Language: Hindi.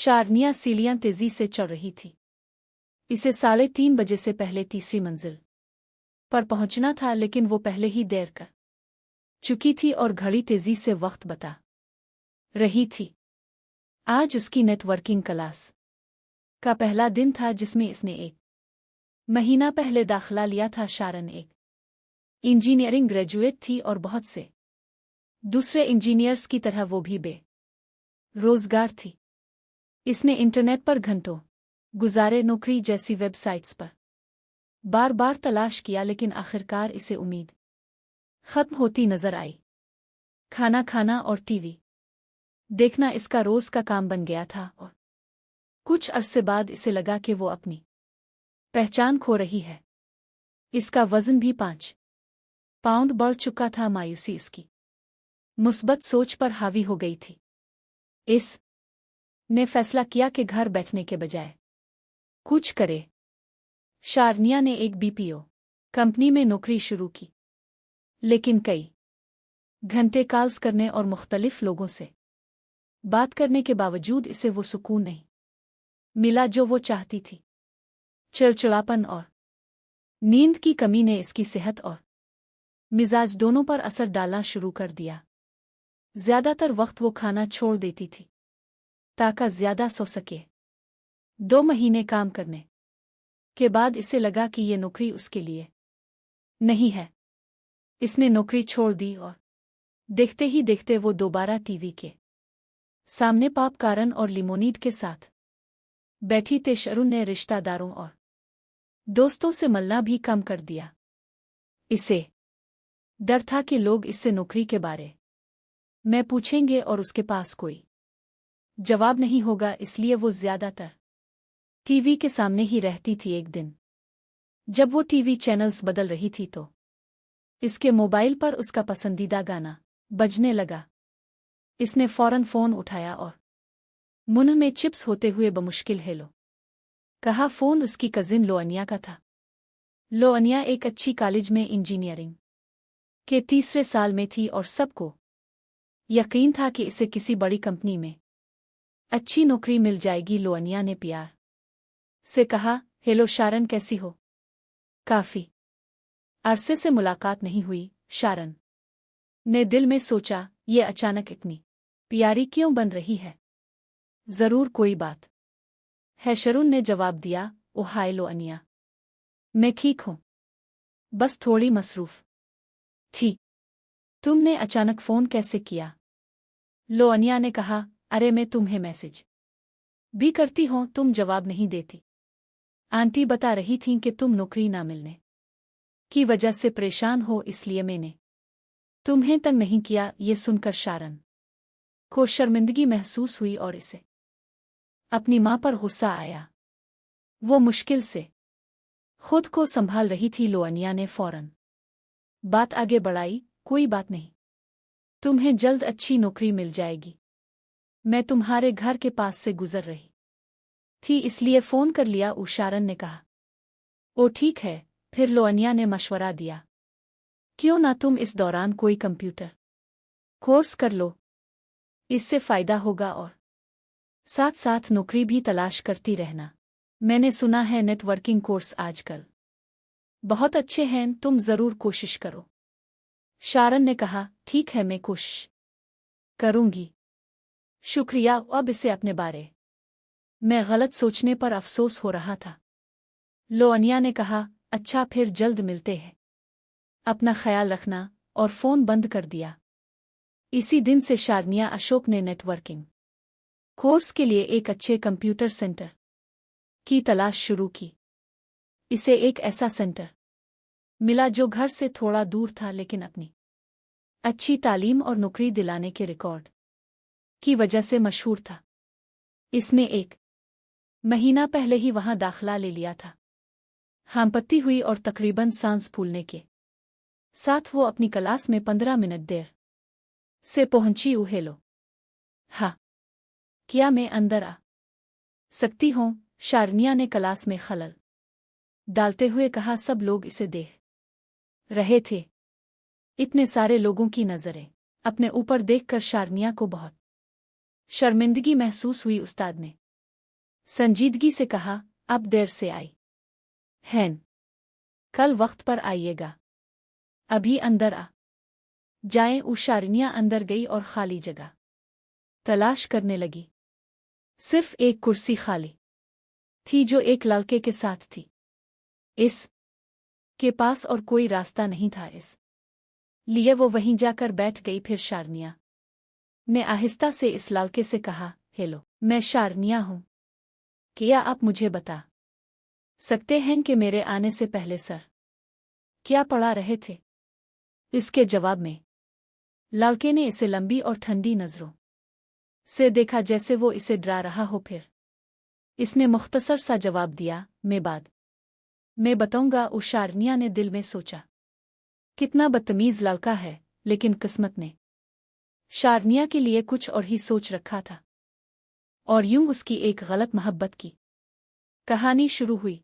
शारनिया सीढ़ियां तेजी से चढ़ रही थी। इसे 3:30 बजे से पहले तीसरी मंजिल पर पहुंचना था, लेकिन वो पहले ही देर कर चुकी थी और घड़ी तेजी से वक्त बता रही थी। आज उसकी नेटवर्किंग क्लास का पहला दिन था, जिसमें इसने 1 महीना पहले दाखिला लिया था। शारन एक इंजीनियरिंग ग्रेजुएट थी और बहुत से दूसरे इंजीनियर्स की तरह वो भी बेरोजगार थी। इसने इंटरनेट पर घंटों गुजारे, नौकरी जैसी वेबसाइट्स पर बार बार तलाश किया, लेकिन आखिरकार इसे उम्मीद खत्म होती नजर आई। खाना खाना और टीवी देखना इसका रोज का काम बन गया था और कुछ अरसे बाद इसे लगा कि वो अपनी पहचान खो रही है। इसका वजन भी 5 पाउंड बढ़ चुका था। मायूसी इसकी मुस्बत सोच पर हावी हो गई थी। इस ने फैसला किया कि घर बैठने के बजाय कुछ करे। शारनिया ने एक बीपीओ कंपनी में नौकरी शुरू की, लेकिन कई घंटे कॉल्स करने और मुख्तलिफ लोगों से बात करने के बावजूद इसे वो सुकून नहीं मिला जो वो चाहती थी। चिड़चिड़ापन और नींद की कमी ने इसकी सेहत और मिजाज दोनों पर असर डालना शुरू कर दिया। ज्यादातर वक्त वो खाना छोड़ देती थी ताकि ज्यादा सो सके। 2 महीने काम करने के बाद इसे लगा कि ये नौकरी उसके लिए नहीं है। इसने नौकरी छोड़ दी और देखते ही देखते वो दोबारा टीवी के सामने पॉपकॉर्न और लिमोनीड के साथ बैठी थी। शरून ने रिश्तेदारों और दोस्तों से मिलना भी कम कर दिया। इसे डर था कि लोग इससे नौकरी के बारे में पूछेंगे और उसके पास कोई जवाब नहीं होगा, इसलिए वो ज्यादातर टीवी के सामने ही रहती थी। एक दिन जब वो टीवी चैनल्स बदल रही थी तो इसके मोबाइल पर उसका पसंदीदा गाना बजने लगा। इसने फौरन फोन उठाया और मुंह में चिप्स होते हुए बमुश्किल हेलो कहा। फोन उसकी कजिन लोअनिया का था। लोअनिया एक अच्छी कॉलेज में इंजीनियरिंग के 3रे साल में थी और सबको यकीन था कि इसे किसी बड़ी कंपनी में अच्छी नौकरी मिल जाएगी। लोअनिया ने प्यार से कहा, हेलो शारन, कैसी हो? काफी अरसे से मुलाकात नहीं हुई। शारन ने दिल में सोचा, ये अचानक इतनी प्यारी क्यों बन रही है? जरूर कोई बात है, शरून ने जवाब दिया। ओ हाय लोअनिया, मैं ठीक हूं, बस थोड़ी मसरूफ थी। तुमने अचानक फोन कैसे किया? लोअनिया ने कहा, अरे मैं तुम्हें मैसेज भी करती हूं, तुम जवाब नहीं देती। आंटी बता रही थीं कि तुम नौकरी ना मिलने की वजह से परेशान हो, इसलिए मैंने तुम्हें तंग नहीं किया। ये सुनकर शारन को शर्मिंदगी महसूस हुई और इसे अपनी मां पर गुस्सा आया। वो मुश्किल से खुद को संभाल रही थी। लोअनिया ने फौरन बात आगे बढ़ाई, कोई बात नहीं, तुम्हें जल्द अच्छी नौकरी मिल जाएगी। मैं तुम्हारे घर के पास से गुजर रही थी, इसलिए फोन कर लिया। शारन ने कहा, ओ ठीक है। फिर लोअनिया ने मशवरा दिया, क्यों ना तुम इस दौरान कोई कंप्यूटर कोर्स कर लो, इससे फायदा होगा और साथ साथ नौकरी भी तलाश करती रहना। मैंने सुना है नेटवर्किंग कोर्स आजकल बहुत अच्छे हैं, तुम जरूर कोशिश करो। शारन ने कहा, ठीक है, मैं कोशिश करूंगी, शुक्रिया। अब इसे अपने बारे में गलत सोचने पर अफसोस हो रहा था। लोअनिया ने कहा, अच्छा, फिर जल्द मिलते हैं, अपना ख्याल रखना, और फोन बंद कर दिया। इसी दिन से शारनिया अशोक ने नेटवर्किंग कोर्स के लिए एक अच्छे कंप्यूटर सेंटर की तलाश शुरू की। इसे एक ऐसा सेंटर मिला जो घर से थोड़ा दूर था, लेकिन अपनी अच्छी तालीम और नौकरी दिलाने के रिकॉर्ड की वजह से मशहूर था। इसने 1 महीना पहले ही वहां दाखिला ले लिया था। हामपत्ती हुई और तकरीबन सांस फूलने के साथ वो अपनी क्लास में 15 मिनट देर से पहुंची। हेलो, हाँ, क्या मैं अंदर आ सकती हूं? शारनिया ने क्लास में खलल डालते हुए कहा। सब लोग इसे देख रहे थे। इतने सारे लोगों की नजरें अपने ऊपर देखकर शारनिया को बहुत शर्मिंदगी महसूस हुई। उस्ताद ने संजीदगी से कहा, अब देर से आई हैं। कल वक्त पर आइएगा। अभी अंदर आ जाएं। उशारनिया अंदर गई और खाली जगह तलाश करने लगी। सिर्फ एक कुर्सी खाली थी जो एक लड़के के साथ थी। इस के पास और कोई रास्ता नहीं था, इस लिए वो वहीं जाकर बैठ गई। फिर शारनिया ने आहिस्ता से इस लड़के से कहा, हेलो, मैं शारनिया हूं। क्या आप मुझे बता सकते हैं कि मेरे आने से पहले सर क्या पढ़ा रहे थे? इसके जवाब में लड़के ने इसे लंबी और ठंडी नजरों से देखा, जैसे वो इसे डरा रहा हो। फिर इसने मुख्तसर सा जवाब दिया, मैं बताऊंगा। उशारनिया ने दिल में सोचा, कितना बदतमीज लड़का है, लेकिन किस्मत ने शारनिया के लिए कुछ और ही सोच रखा था। और यूं उसकी एक गलत मोहब्बत की कहानी शुरू हुई।